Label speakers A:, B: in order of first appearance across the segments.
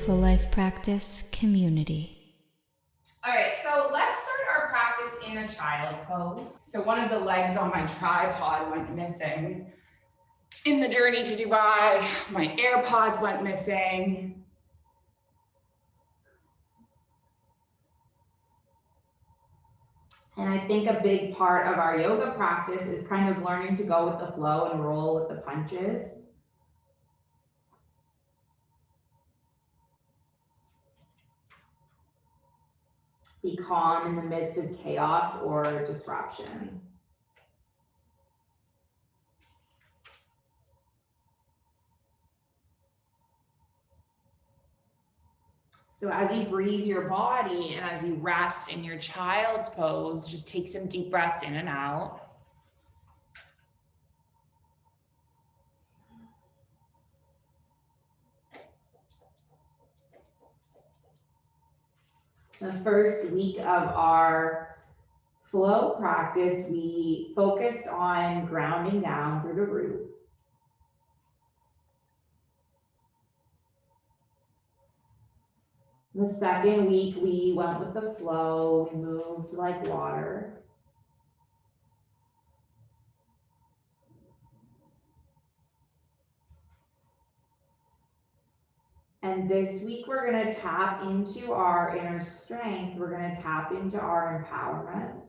A: Mindful Life Practice community.
B: All right, so let's start our practice in a child's pose. So one of the legs on my tripod went missing. In the journey to Dubai, my AirPods went missing. And I think a big part of our yoga practice is kind of learning to go with the flow and roll with the punches. Be calm in the midst of chaos or disruption. So as you breathe your body and as you rest in your child's pose, just take some deep breaths in and out. The first week of our flow practice, we focused on grounding down through the root. The second week, we went with the flow, we moved like water. And this week, we're going to tap into our inner strength. We're going to tap into our empowerment.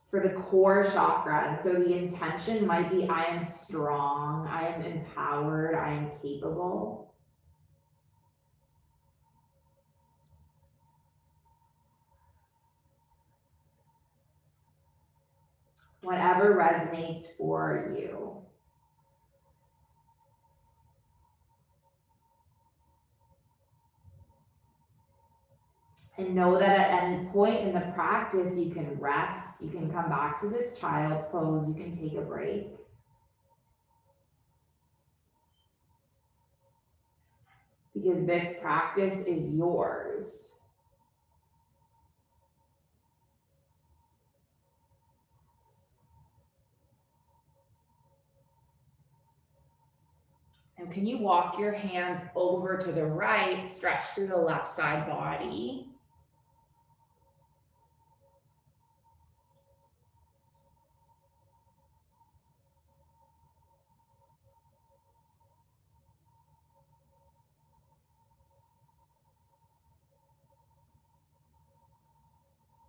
B: For the core chakra. And so the intention might be, I am strong, I am empowered, I am capable. Whatever resonates for you. And know that at any point in the practice, you can rest, you can come back to this child's pose, you can take a break. Because this practice is yours. And can you walk your hands over to the right, stretch through the left side body?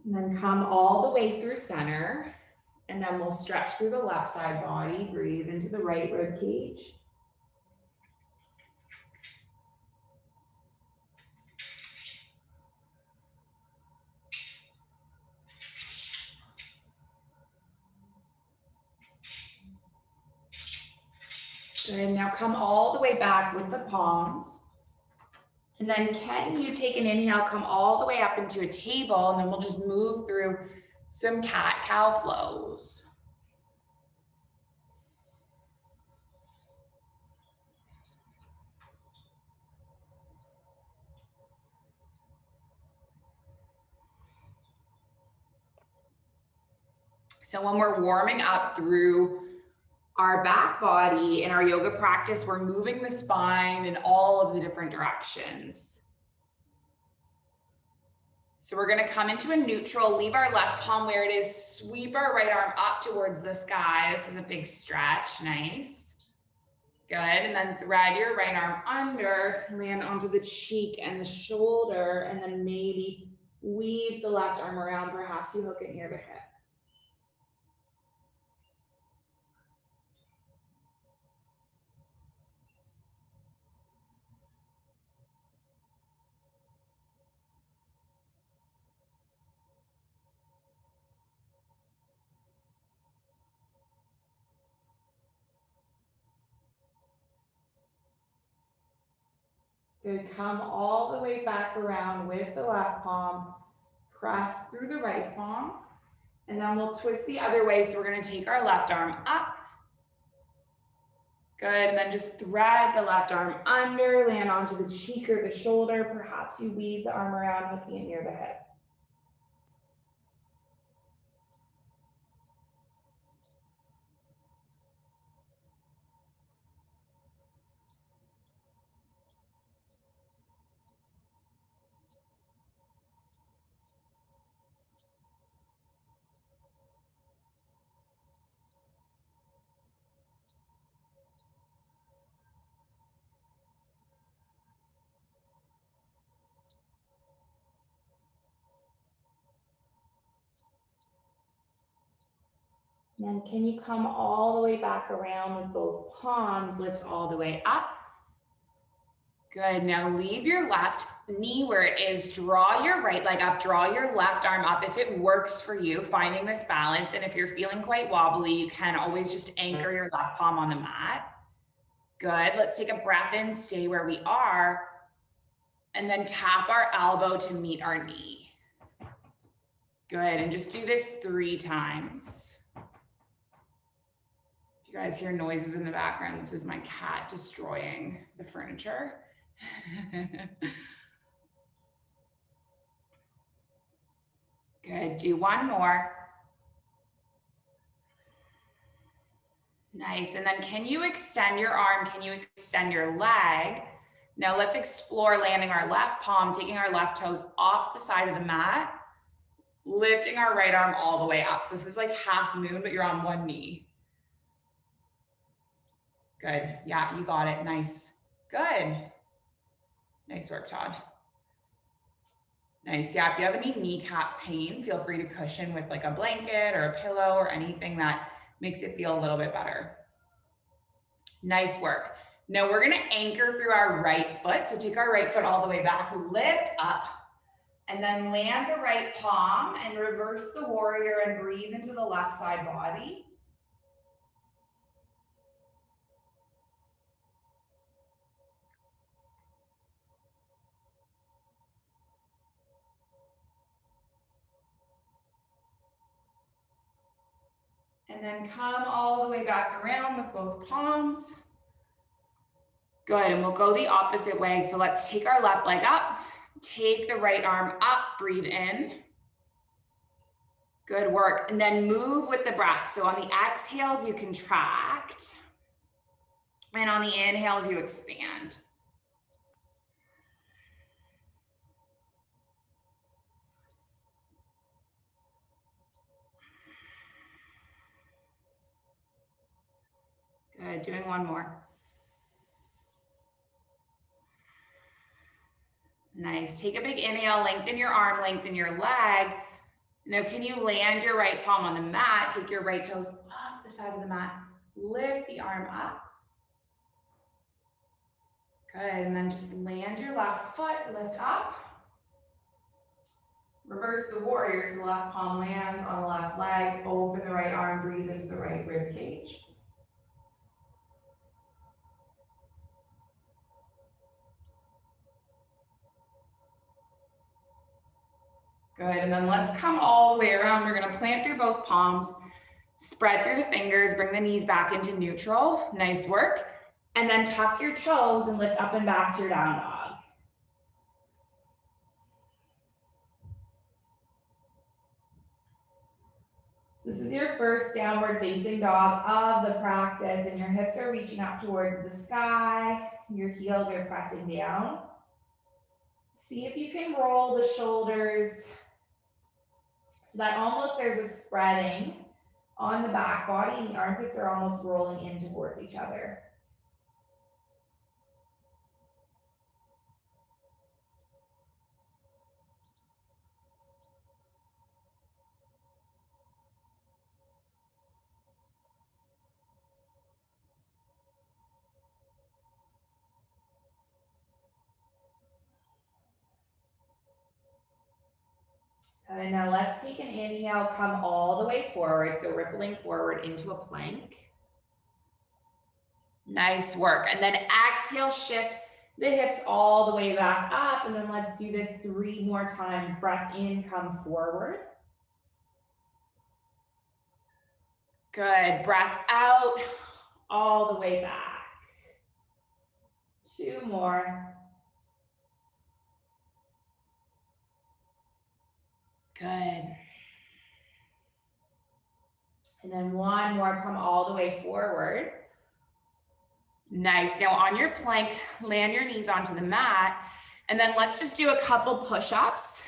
B: And then come all the way through center. And then we'll stretch through the left side body, breathe into the right rib cage. Good, now come all the way back with the palms. And then can you take an inhale, come all the way up into a table, and then we'll just move through some cat-cow flows. So when we're warming up through our back body in our yoga practice, we're moving the spine in all of the different directions. So we're gonna come into a neutral, leave our left palm where it is, sweep our right arm up towards the sky. This is a big stretch, nice. Good, and then thread your right arm under, land onto the cheek and the shoulder, and then maybe weave the left arm around, perhaps you hook it near the hip. Good, come all the way back around with the left palm, press through the right palm, and then we'll twist the other way. So we're gonna take our left arm up. Good, and then just thread the left arm under, land onto the cheek or the shoulder. Perhaps you weave the arm around, hooking it near the hip. And then can you come all the way back around with both palms, lift all the way up. Good, now leave your left knee where it is, draw your right leg up, draw your left arm up if it works for you, finding this balance. And if you're feeling quite wobbly, you can always just anchor your left palm on the mat. Good, let's take a breath in, stay where we are, and then tap our elbow to meet our knee. Good, and just do this 3 times. If you guys hear noises in the background, this is my cat destroying the furniture. Good, do 1 more. Nice, and then can you extend your arm? Can you extend your leg? Now let's explore landing our left palm, taking our left toes off the side of the mat, lifting our right arm all the way up. So this is like half moon, but you're on 1 knee. Good, yeah, you got it, nice, good. Nice work, Todd. Nice, yeah, if you have any kneecap pain, feel free to cushion with like a blanket or a pillow or anything that makes it feel a little bit better. Nice work. Now we're gonna anchor through our right foot. So take our right foot all the way back, lift up, and then land the right palm and reverse the warrior and breathe into the left side body. And then come all the way back around with both palms. Good, and we'll go the opposite way. So let's take our left leg up, take the right arm up, breathe in. Good work, and then move with the breath. So on the exhales, you contract. And on the inhales, you expand. Good, doing 1 more. Nice, take a big inhale, lengthen your arm, lengthen your leg. Now can you land your right palm on the mat, take your right toes off the side of the mat, lift the arm up. Good, and then just land your left foot, lift up. Reverse the warrior, so the left palm lands on the left leg, open the right arm, breathe into the right rib cage. Good, and then let's come all the way around. We're gonna plant through both palms, spread through the fingers, bring the knees back into neutral. Nice work. And then tuck your toes and lift up and back to your down dog. This is your first downward facing dog of the practice, and your hips are reaching up towards the sky. Your heels are pressing down. See if you can roll the shoulders so that almost there's a spreading on the back body, and the armpits are almost rolling in towards each other. And now let's take an inhale, come all the way forward. So rippling forward into a plank. Nice work. And then exhale, shift the hips all the way back up. And then let's do this 3 more times. Breath in, come forward. Good. Breath out, all the way back. 2 more. Good. And then 1 more, come all the way forward. Nice. Now on your plank, land your knees onto the mat. And then let's just do a couple push-ups.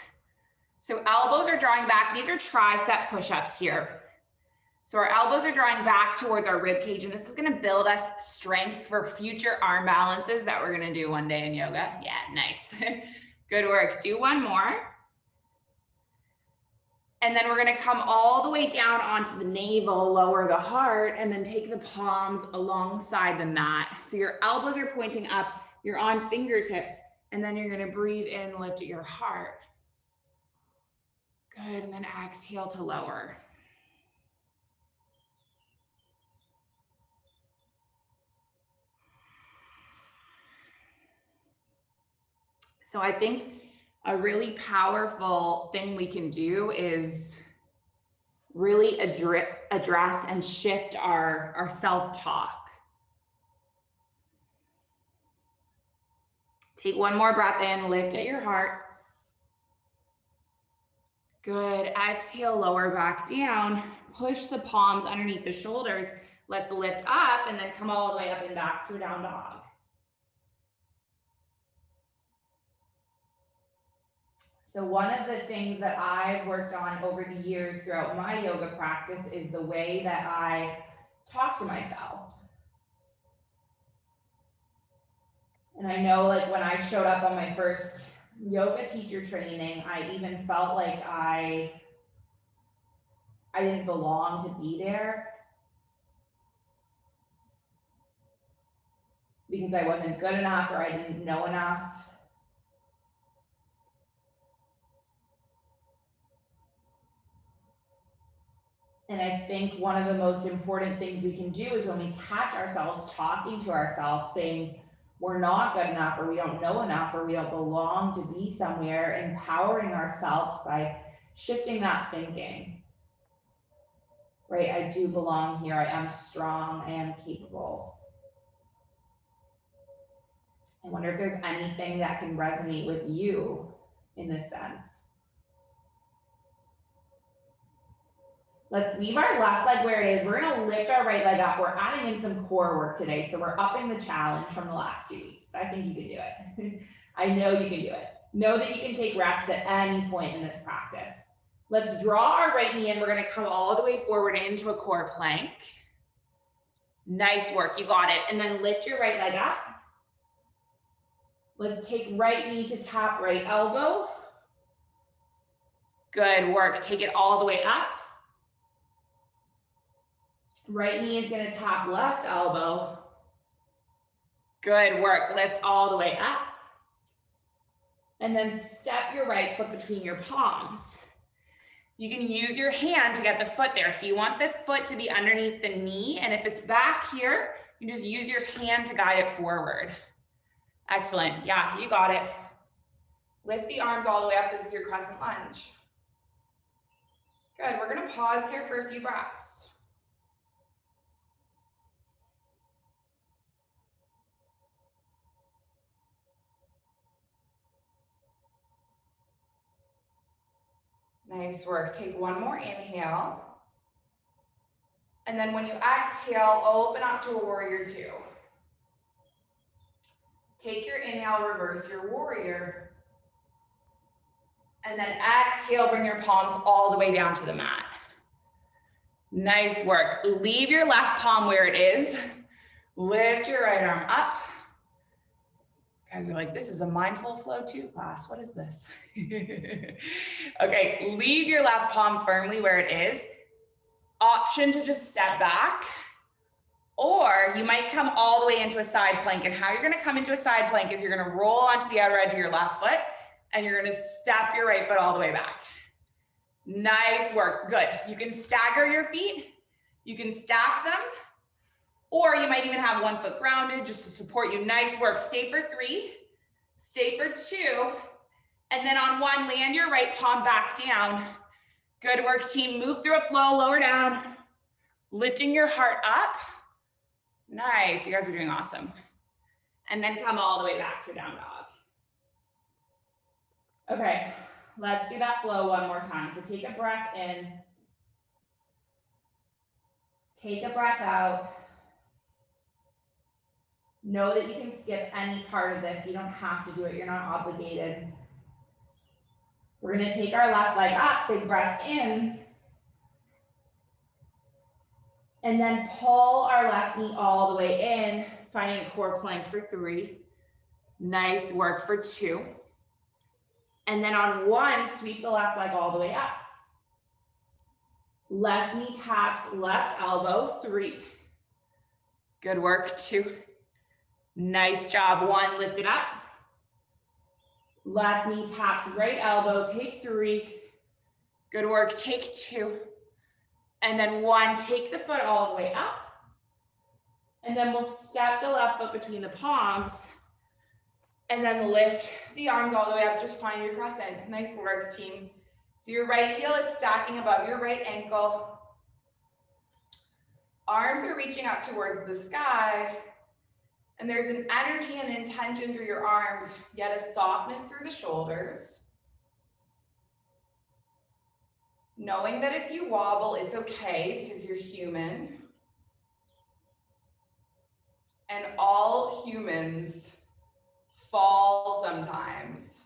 B: So elbows are drawing back. These are tricep push-ups here. So our elbows are drawing back towards our rib cage, and this is gonna build us strength for future arm balances that we're gonna do one day in yoga. Yeah, nice. Good work. Do 1 more. And then we're gonna come all the way down onto the navel, lower the heart, and then take the palms alongside the mat. So your elbows are pointing up, you're on fingertips, and then you're gonna breathe in, lift at your heart. Good, and then exhale to lower. So I think a really powerful thing we can do is really address and shift our self-talk. Take one more breath in, lift at your heart. Good, exhale, lower back down. Push the palms underneath the shoulders. Let's lift up and then come all the way up and back to a down dog. So one of the things that I've worked on over the years throughout my yoga practice is the way that I talk to myself. And I know, like, when I showed up on my first yoga teacher training, I even felt like I didn't belong to be there because I wasn't good enough or I didn't know enough. And I think one of the most important things we can do is when we catch ourselves talking to ourselves, saying we're not good enough, or we don't know enough, or we don't belong to be somewhere, empowering ourselves by shifting that thinking. Right? I do belong here. I am strong. I am capable. I wonder if there's anything that can resonate with you in this sense. Let's leave our left leg where it is. We're gonna lift our right leg up. We're adding in some core work today. So we're upping the challenge from the last 2 weeks. But I think you can do it. I know you can do it. Know that you can take rest at any point in this practice. Let's draw our right knee in. We're gonna come all the way forward into a core plank. Nice work, you got it. And then lift your right leg up. Let's take right knee to tap right elbow. Good work, take it all the way up. Right knee is gonna tap left elbow. Good work, lift all the way up. And then step your right foot between your palms. You can use your hand to get the foot there. So you want the foot to be underneath the knee, and if it's back here, you just use your hand to guide it forward. Excellent, yeah, you got it. Lift the arms all the way up, this is your crescent lunge. Good, we're gonna pause here for a few breaths. Nice work. Take one more inhale. And then when you exhale, open up to a warrior two. Take your inhale, reverse your warrior. And then exhale, bring your palms all the way down to the mat. Nice work. Leave your left palm where it is. Lift your right arm up. Guys are like, this is a mindful flow 2 class. What is this? Okay, leave your left palm firmly where it is. Option to just step back, or you might come all the way into a side plank. And how you're gonna come into a side plank is you're gonna roll onto the outer edge of your left foot and you're gonna step your right foot all the way back. Nice work, good. You can stagger your feet, you can stack them, or you might even have one foot grounded just to support you. Nice work. Stay for 3, stay for 2, and then on 1, land your right palm back down. Good work, team. Move through a flow, lower down, lifting your heart up. Nice, you guys are doing awesome. And then come all the way back to down dog. Okay, let's do that flow one more time. So take a breath in, take a breath out. Know that you can skip any part of this. You don't have to do it. You're not obligated. We're going to take our left leg up, big breath in. And then pull our left knee all the way in, finding a core plank for 3. Nice work for 2. And then on 1, sweep the left leg all the way up. Left knee taps left elbow, 3. Good work, 2. Nice job, 1, lift it up. Left knee taps right elbow, take 3. Good work, take 2. And then 1, take the foot all the way up. And then we'll step the left foot between the palms. And then lift the arms all the way up, just find your crescent. Nice work, team. So your right heel is stacking above your right ankle. Arms are reaching up towards the sky. And there's an energy and intention through your arms, yet a softness through the shoulders. Knowing that if you wobble, it's okay because you're human. And all humans fall sometimes,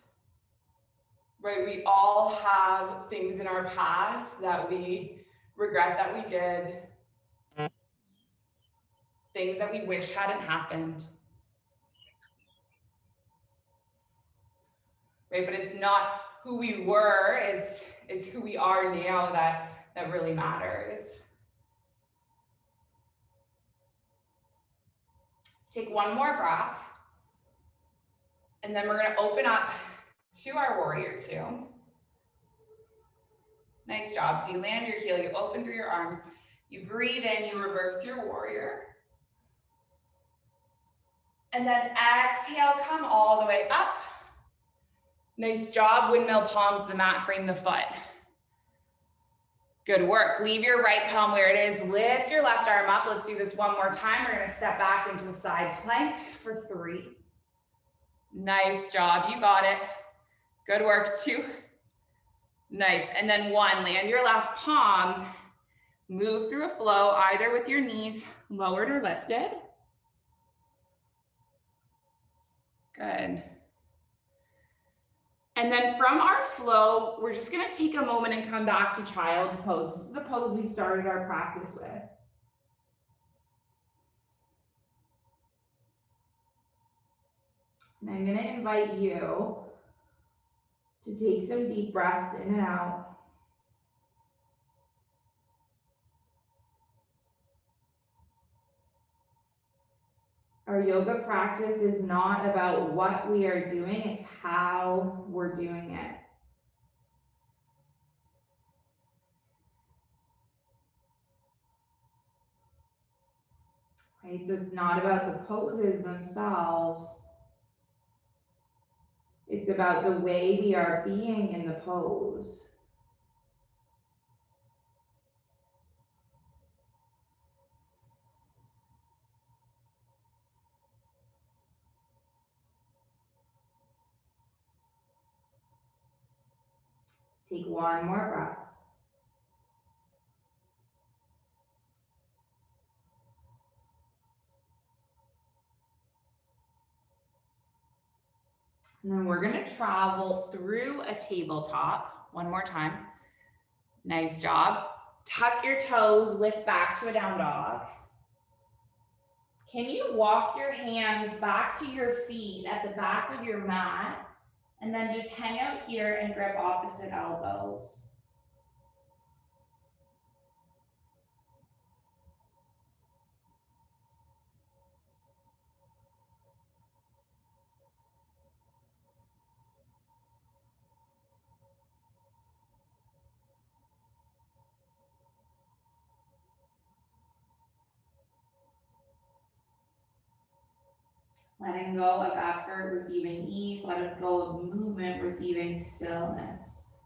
B: right? We all have things in our past that we regret that we did, things that we wish hadn't happened, right? But it's not who we were, it's who we are now that really matters. Let's take one more breath. And then we're gonna open up to our warrior 2. Nice job. So you land your heel, you open through your arms, you breathe in, you reverse your warrior. And then exhale, come all the way up. Nice job, windmill palms to the mat, frame the foot. Good work. Leave your right palm where it is. Lift your left arm up. Let's do this one more time. We're gonna step back into a side plank for 3. Nice job, you got it. Good work, 2. Nice, and then 1, land your left palm, move through a flow, either with your knees lowered or lifted. Good. And then from our flow, we're just gonna take a moment and come back to child's pose. This is the pose we started our practice with. And I'm gonna invite you to take some deep breaths in and out. Our yoga practice is not about what we are doing, it's how we're doing it. Right, so it's not about the poses themselves. It's about the way we are being in the pose. Take one more breath. And then we're gonna travel through a tabletop. One more time. Nice job. Tuck your toes, lift back to a down dog. Can you walk your hands back to your feet at the back of your mat and then just hang out here and grip opposite elbows? Letting go of effort, receiving ease. Letting go of movement, receiving stillness.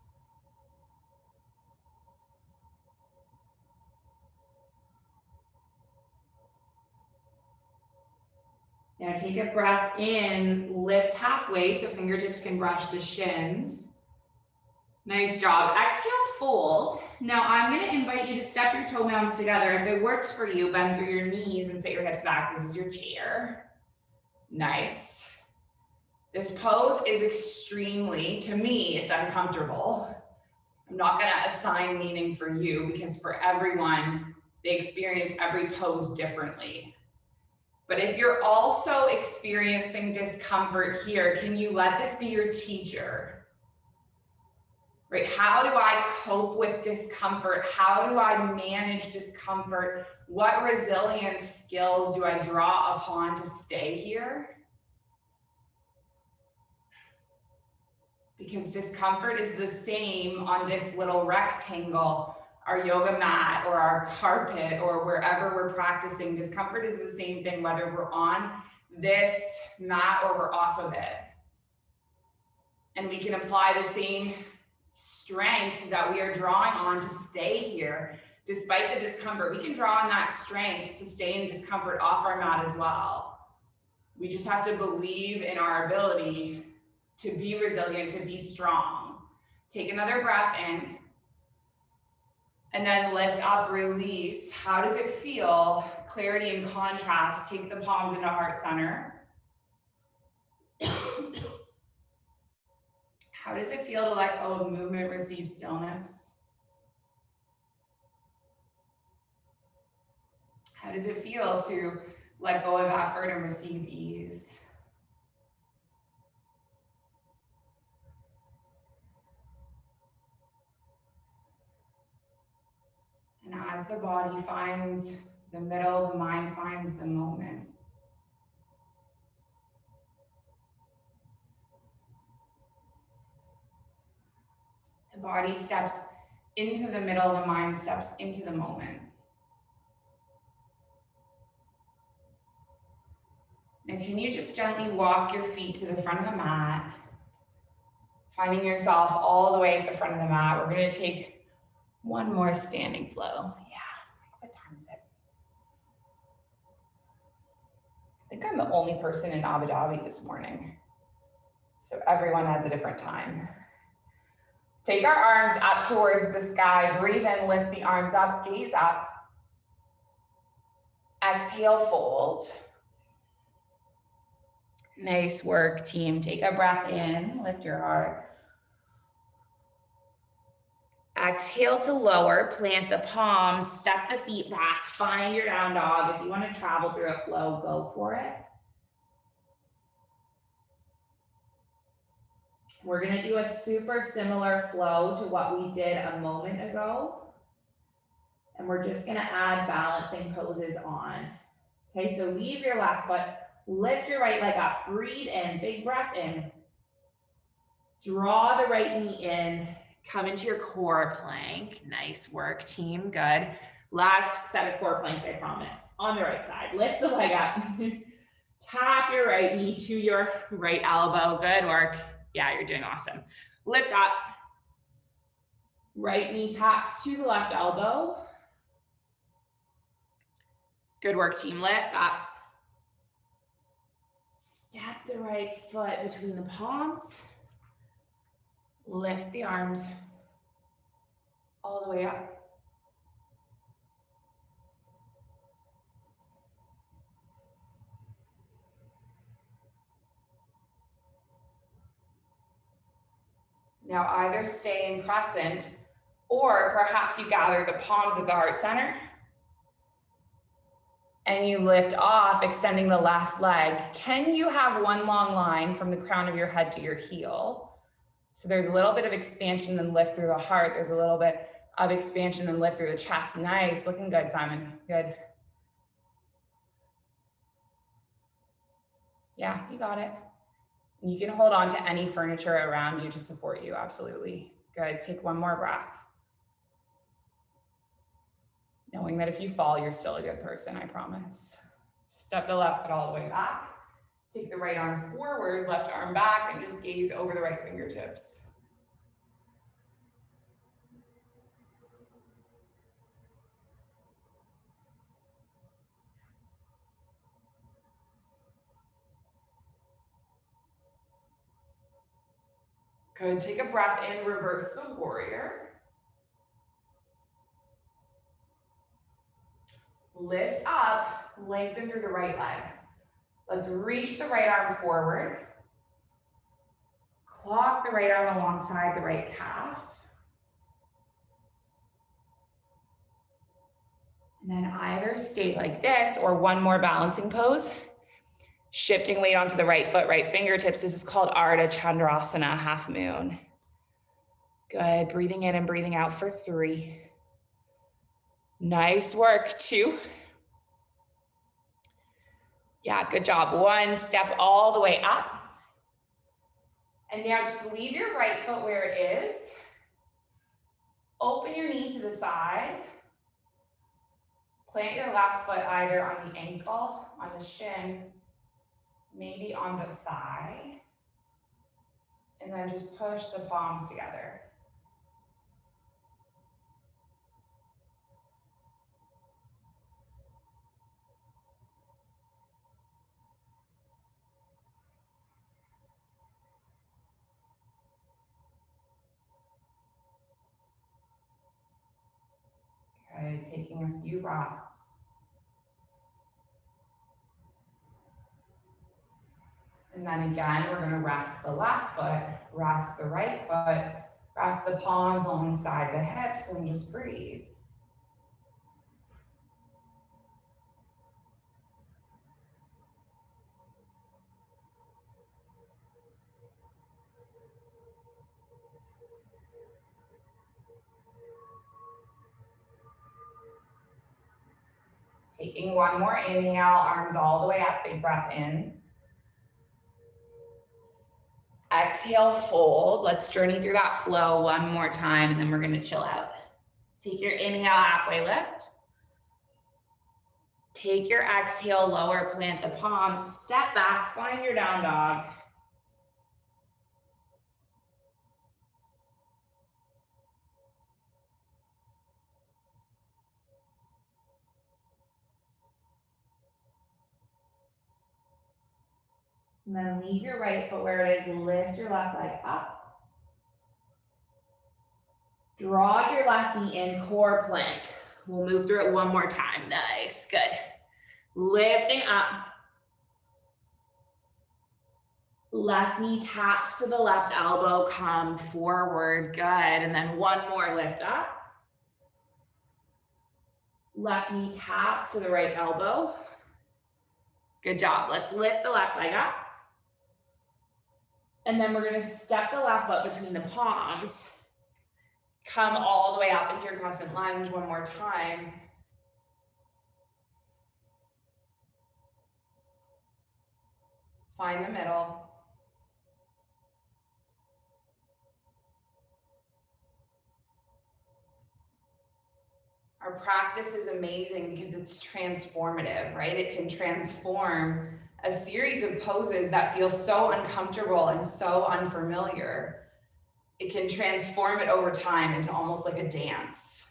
B: Now take a breath in, lift halfway so fingertips can brush the shins. Nice job. Exhale, fold. Now I'm going to invite you to step your toe mounds together. If it works for you, bend through your knees and set your hips back. This is your chair. Nice. This pose is extremely, to me, it's uncomfortable. I'm not going to assign meaning for you because for everyone, they experience every pose differently. But if you're also experiencing discomfort here, can you let this be your teacher? right? How do I cope with discomfort? How do I manage discomfort? What resilience skills do I draw upon to stay here? Because discomfort is the same on this little rectangle, our yoga mat or our carpet or wherever we're practicing. Discomfort is the same thing whether we're on this mat or we're off of it. And we can apply the same strength that we are drawing on to stay here. Despite the discomfort, we can draw on that strength to stay in discomfort off our mat as well. We just have to believe in our ability to be resilient, to be strong. Take another breath in. And then lift up, release. How does it feel? Clarity and contrast. Take the palms into heart center. How does it feel to let go of movement, receive stillness? How does it feel to let go of effort and receive ease? And as the body finds the middle, the mind finds the moment. The body steps into the middle, the mind steps into the moment. Now, can you just gently walk your feet to the front of the mat, finding yourself all the way at the front of the mat. We're going to take one more standing flow. Yeah, what time is it? I think I'm the only person in Abu Dhabi this morning. So everyone has a different time. Take our arms up towards the sky. Breathe in, lift the arms up, gaze up. Exhale, fold. Nice work, team. Take a breath in, lift your heart. Exhale to lower, plant the palms, step the feet back, find your down dog. If you want to travel through a flow, go for it. We're going to do a super similar flow to what we did a moment ago. And we're just going to add balancing poses on. Okay, so leave your left foot, lift your right leg up, breathe in, big breath in. Draw the right knee in, come into your core plank. Nice work, team, good. Last set of core planks, I promise. On the right side, lift the leg up. Tap your right knee to your right elbow, good work. Yeah, you're doing awesome. Lift up. Right knee taps to the left elbow. Good work, team. Lift up. Step the right foot between the palms. Lift the arms all the way up. Now either stay in crescent or perhaps you gather the palms at the heart center and you lift off, extending the left leg. Can you have one long line from the crown of your head to your heel? So there's a little bit of expansion and lift through the heart. There's a little bit of expansion and lift through the chest. Nice, looking good, Simon, good. Yeah, you got it. You can hold on to any furniture around you to support you, absolutely. Good, take one more breath. Knowing that if you fall, you're still a good person, I promise. Step the left foot all the way back. Take the right arm forward, left arm back, and just gaze over the right fingertips. Good, take a breath in, reverse the warrior. Lift up, lengthen through the right leg. Let's reach the right arm forward. Clock the right arm alongside the right calf. And then either stay like this or one more balancing pose. Shifting weight onto the right foot, right fingertips. This is called Ardha Chandrasana, half moon. Good, breathing in and breathing out for 3. Nice work, 2. Yeah, good job. 1, step all the way up. And now just leave your right foot where it is. Open your knee to the side. Plant your left foot either on the ankle, on the shin, maybe on the thigh. And then just push the palms together. Good, taking a few breaths. And then again, we're gonna rest the left foot, rest the right foot, rest the palms alongside the hips, and just breathe. Taking one more inhale, arms all the way up, big breath in. Exhale, fold. Let's journey through that flow one more time, and then we're gonna chill out. Take your inhale, halfway lift. Take your exhale, lower, plant the palms, step back, find your down dog. And then leave your right foot where it is, lift your left leg up. Draw your left knee in, core plank. We'll move through it one more time. Nice, good. Lifting up. Left knee taps to the left elbow, come forward, good. And then one more lift up. Left knee taps to the right elbow. Good job. Let's lift the left leg up. And then we're gonna step the left foot between the palms. Come all the way up into your crescent lunge one more time. Find the middle. Our practice is amazing because it's transformative, right? It can transform a series of poses that feel so uncomfortable and so unfamiliar. It can transform it over time into almost like a dance,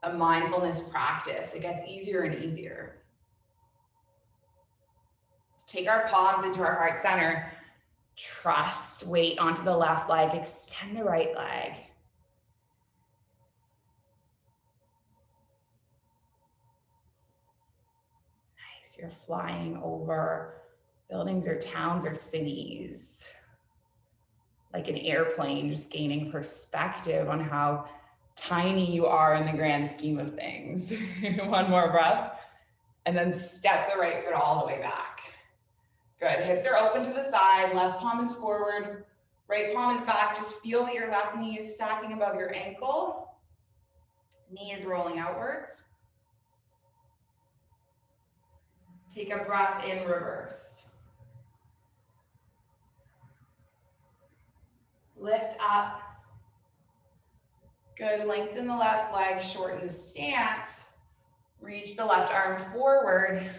B: a mindfulness practice. It gets easier and easier. Let's take our palms into our heart center. Trust, weight onto the left leg, extend the right leg. Nice, you're flying over buildings or towns or cities. Like an airplane, just gaining perspective on how tiny you are in the grand scheme of things. One more breath. And then step the right foot all the way back. Good, hips are open to the side, left palm is forward, right palm is back. Just feel that your left knee is stacking above your ankle. Knee is rolling outwards. Take a breath in, reverse. Lift up. Good, lengthen the left leg, shorten the stance. Reach the left arm forward.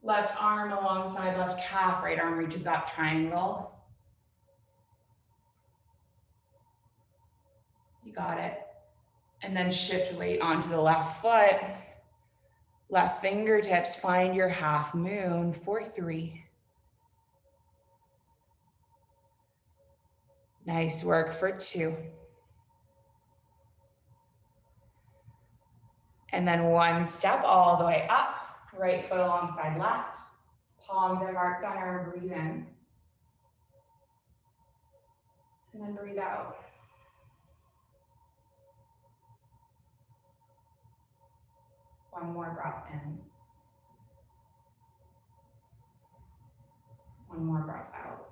B: Left arm alongside left calf, right arm reaches up, triangle. You got it. And then shift weight onto the left foot. Left fingertips, find your half moon for 3. Nice work for 2. And then one step all the way up, right foot alongside left, palms at heart center, breathe in. And then breathe out. One more breath in. One more breath out.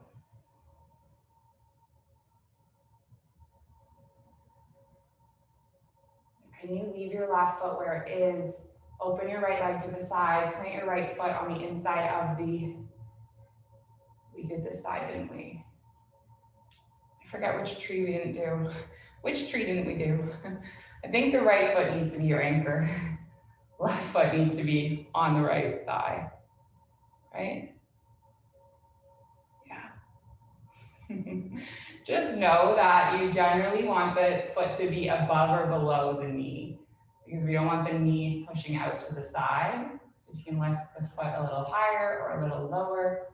B: Can you leave your left foot where it is? Open your right leg to the side, plant your right foot on the inside of the, we did this side, didn't we? I forget which tree we didn't do. Which tree didn't we do? I think the right foot needs to be your anchor. Left foot needs to be on the right thigh, right? Yeah. Just know that you generally want the foot to be above or below the knee because we don't want the knee pushing out to the side. So you can lift the foot a little higher or a little lower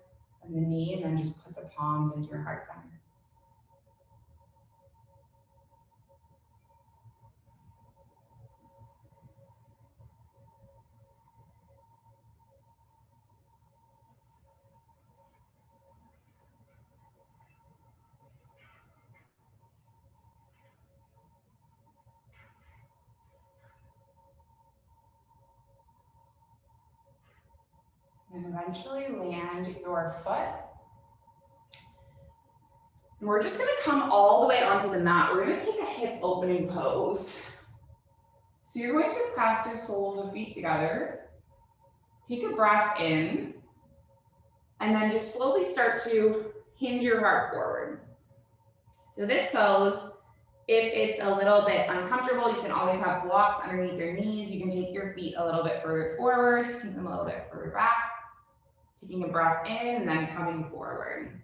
B: than the knee and then just put the palms into your heart center. And eventually land your foot. And we're just gonna come all the way onto the mat. We're gonna take a hip opening pose. So you're going to press your soles of feet together. Take a breath in, and then just slowly start to hinge your heart forward. So this pose, if it's a little bit uncomfortable, you can always have blocks underneath your knees. You can take your feet a little bit further forward, take them a little bit further back. Taking a breath in and then coming forward.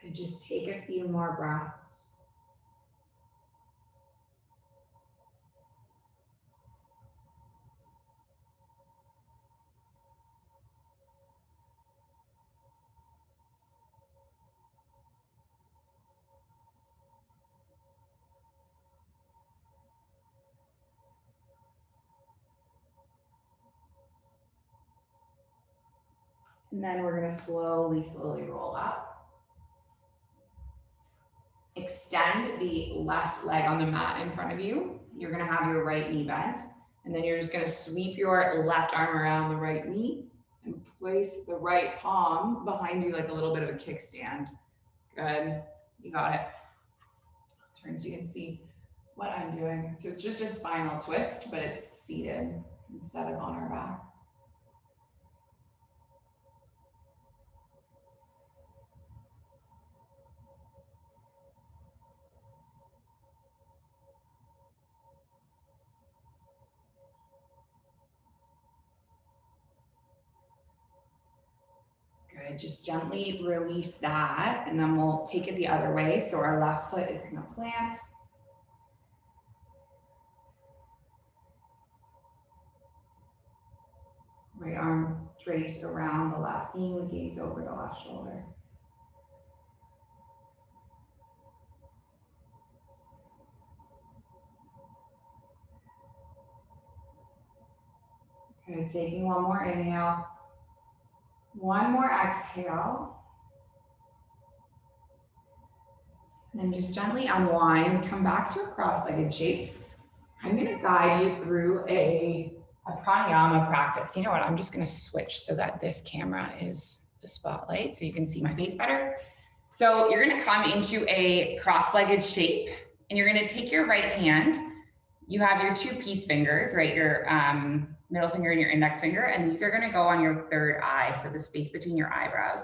B: And just take a few more breaths. And then we're gonna slowly roll up. Extend the left leg on the mat in front of you. You're gonna have your right knee bent. And then you're just gonna sweep your left arm around the right knee and place the right palm behind you like a little bit of a kickstand. Good, you got it. Turn so you can see what I'm doing. So it's just a spinal twist, but it's seated instead of on our back. Good, just gently release that and then we'll take it the other way. So our left foot is gonna plant. Right arm trace around the left knee, gaze over the left shoulder. Good, taking one more inhale. One more exhale. And then just gently unwind, come back to a cross-legged shape. I'm gonna guide you through a pranayama practice. You know what, I'm just gonna switch so that this camera is the spotlight so you can see my face better. So you're gonna come into a cross-legged shape and you're gonna take your right hand. You have your two peace fingers, right? Your middle finger and your index finger, and these are gonna go on your third eye, so the space between your eyebrows.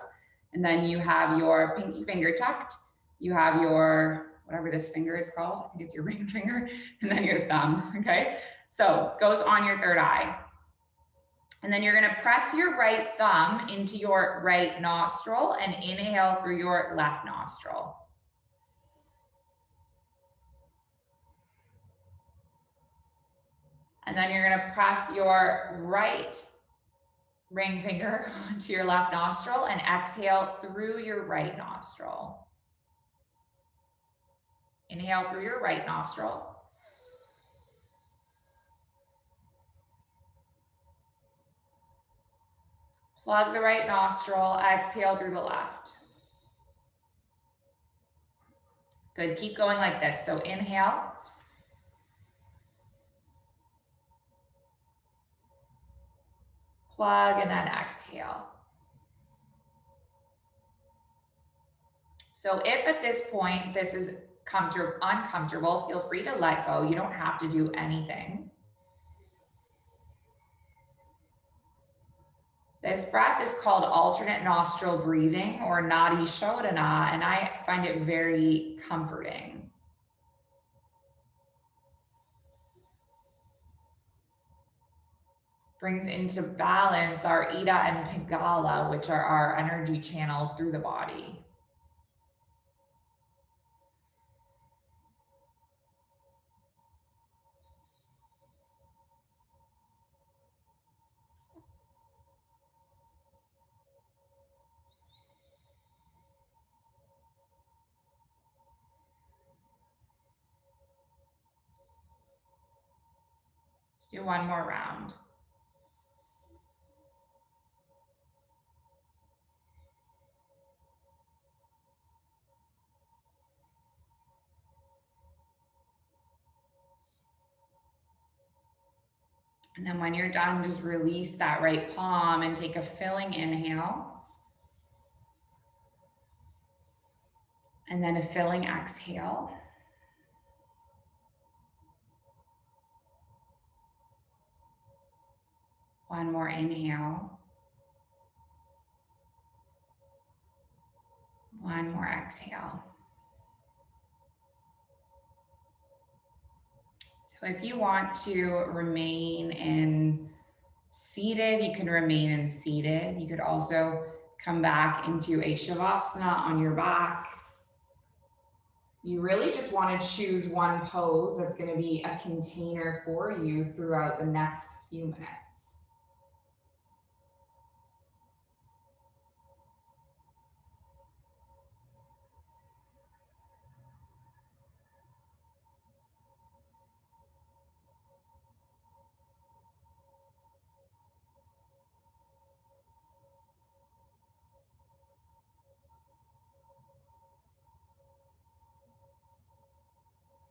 B: And then you have your pinky finger tucked. You have your, whatever this finger is called, I think it's your ring finger, and then your thumb, okay? So goes on your third eye. And then you're going to press your right thumb into your right nostril and inhale through your left nostril. And then you're going to press your right ring finger onto your left nostril and exhale through your right nostril. Inhale through your right nostril. Plug the right nostril, exhale through the left. Good, keep going like this. So inhale. Plug and then exhale. So if at this point this is uncomfortable, feel free to let go. You don't have to do anything. This breath is called alternate nostril breathing or Nadi Shodhana, and I find it very comforting. Brings into balance our Ida and Pingala, which are our energy channels through the body. Let's do one more round. And then when you're done, just release that right palm and take a filling inhale. And then a filling exhale. One more inhale. One more exhale. So if you want to remain in seated, you can remain in seated. You could also come back into a shavasana on your back. You really just want to choose one pose that's going to be a container for you throughout the next few minutes.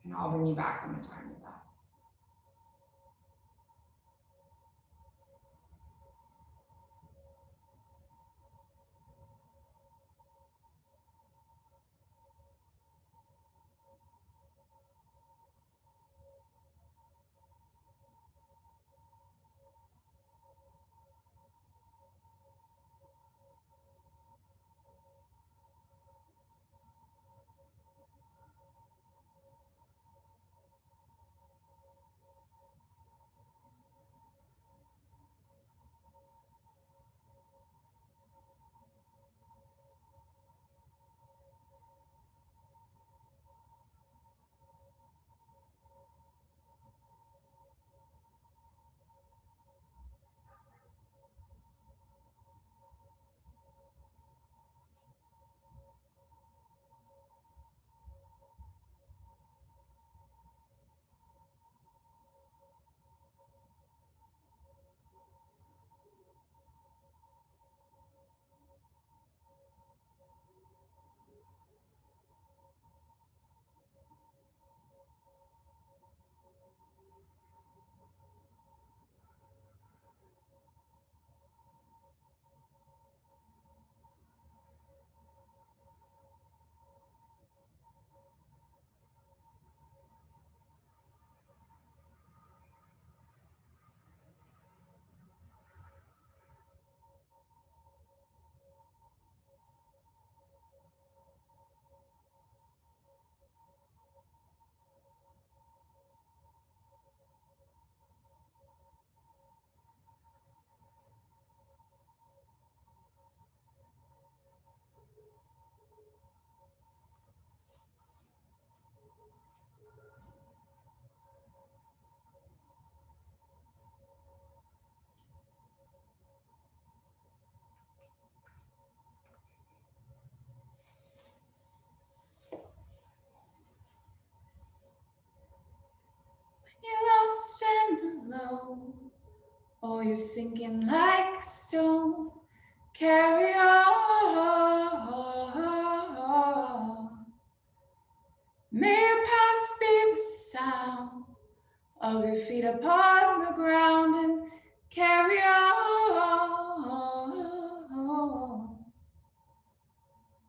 B: And I'll bring you back when the time is up. Oh, you're sinking like a stone. Carry on. May your past be the sound of your feet upon the ground and carry on.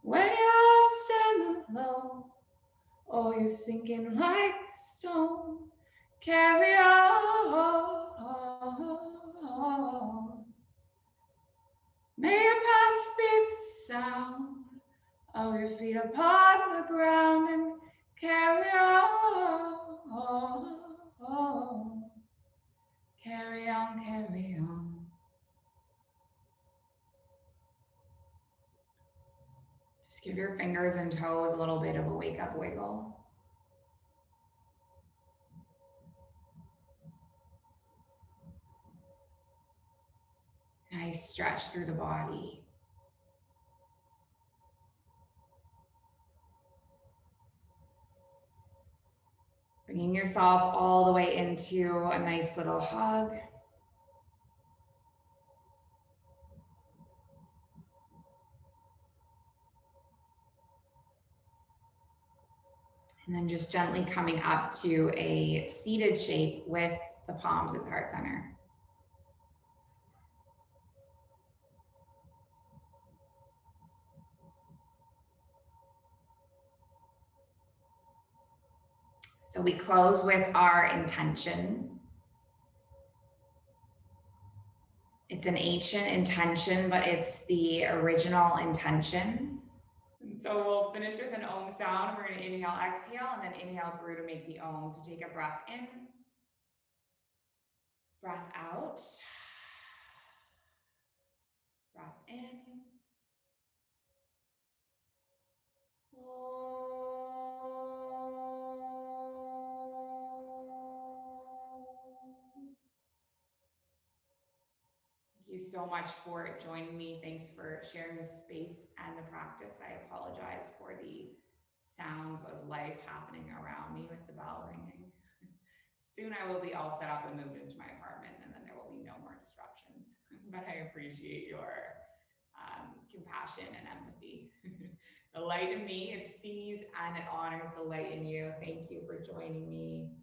B: When you're lost and alone, oh, you're sinking like a stone. Carry on. May your past be the sound of your feet upon the ground and carry on. Carry on, carry on. Just give your fingers and toes a little bit of a wake up wiggle. Nice stretch through the body. Bringing yourself all the way into a nice little hug. And then just gently coming up to a seated shape with the palms at the heart center. So we close with our intention. It's an ancient intention, but it's the original intention. And so we'll finish with an Om sound. We're going to inhale, exhale, and then inhale through to make the Om. So take a breath in, breath out, breath in. Thank you so much for joining me. Thanks for sharing the space and the practice. I apologize for the sounds of life happening around me with the bell ringing. Soon I will be all set up and moved into my apartment, and then there will be no more disruptions. But I appreciate your compassion and empathy. The light in me, it sees and it honors the light in you. Thank you for joining me.